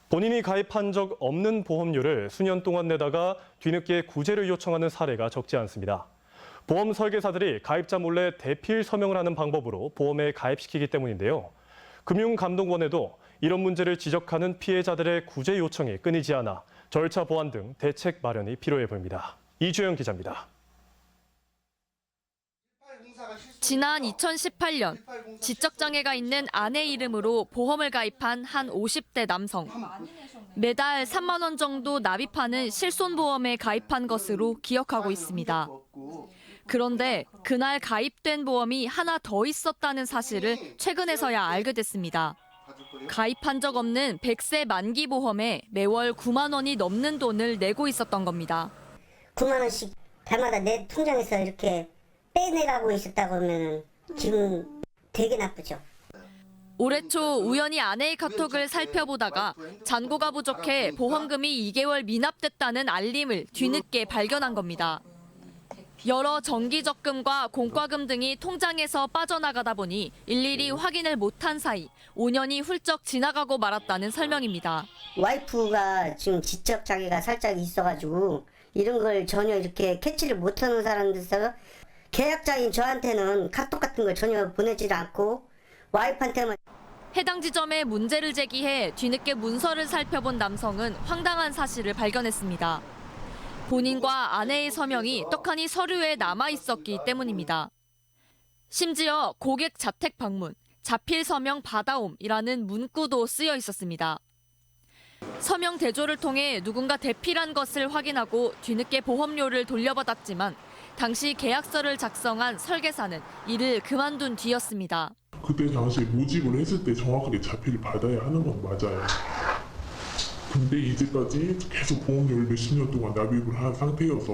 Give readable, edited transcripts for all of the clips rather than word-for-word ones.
본인이 가입한 적 없는 보험료를 수년 동안 내다가 뒤늦게 구제를 요청하는 사례가 적지 않습니다. 보험 설계사들이 가입자 몰래 대필 서명을 하는 방법으로 보험에 가입시키기 때문인데요. 금융감독원에도 이런 문제를 지적하는 피해자들의 구제 요청이 끊이지 않아 절차 보완 등 대책 마련이 필요해 보입니다. 이주영 기자입니다. 지난 2018년 지적장애가 있는 아내 이름으로 보험을 가입한 한 50대 남성. 매달 3만 원 정도 납입하는 실손보험에 가입한 것으로 기억하고 있습니다. 그런데 그날 가입된 보험이 하나 더 있었다는 사실을 최근에서야 알게 됐습니다. 가입한 적 없는 100세 만기 보험에 매월 9만 원이 넘는 돈을 내고 있었던 겁니다. 9만 원씩 달마다 내 통장에서 이렇게 빼내가고 있었다고 하면 기분 되게 나쁘죠. 올해 초 우연히 아내의 카톡을 살펴보다가 잔고가 부족해 보험금이 2개월 미납됐다는 알림을 뒤늦게 발견한 겁니다. 여러 정기적금과 공과금 등이 통장에서 빠져나가다 보니 일일이 확인을 못한 사이 5년이 훌쩍 지나가고 말았다는 설명입니다. 와이프가 지금 지적장애가 살짝 있어가지고 이런 걸 전혀 이렇게 캐치를 못하는 사람들서 계약자인 저한테는 카톡 같은 걸 전혀 보내질 않고 와이프한테만. 해당 지점에 문제를 제기해 뒤늦게 문서를 살펴본 남성은 황당한 사실을 발견했습니다. 본인과 아내의 서명이 떡하니 서류에 남아 있었기 때문입니다. 심지어 고객 자택 방문, 자필 서명 받아옴이라는 문구도 쓰여 있었습니다. 서명 대조를 통해 누군가 대필한 것을 확인하고 뒤늦게 보험료를 돌려받았지만 당시 계약서를 작성한 설계사는 이를 그만둔 뒤였습니다. 그때 당시에 모집을 했을 때 정확하게 자필을 받아야 하는 건 맞아요. 근데 이제까지 계속 보험료를 몇십 년 동안 납입을 한 상태여서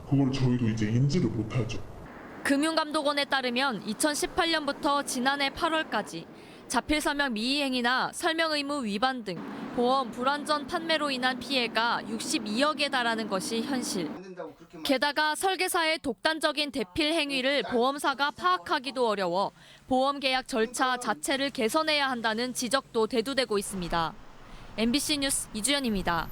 그걸 저희도 이제 인지를 못하죠. 금융감독원에 따르면 2018년부터 지난해 8월까지 자필 서명 미이행이나 설명 의무 위반 등 보험 불완전 판매로 인한 피해가 62억에 달하는 것이 현실. 게다가 설계사의 독단적인 대필 행위를 보험사가 파악하기도 어려워 보험 계약 절차 자체를 개선해야 한다는 지적도 대두되고 있습니다. MBC 뉴스 이주연입니다.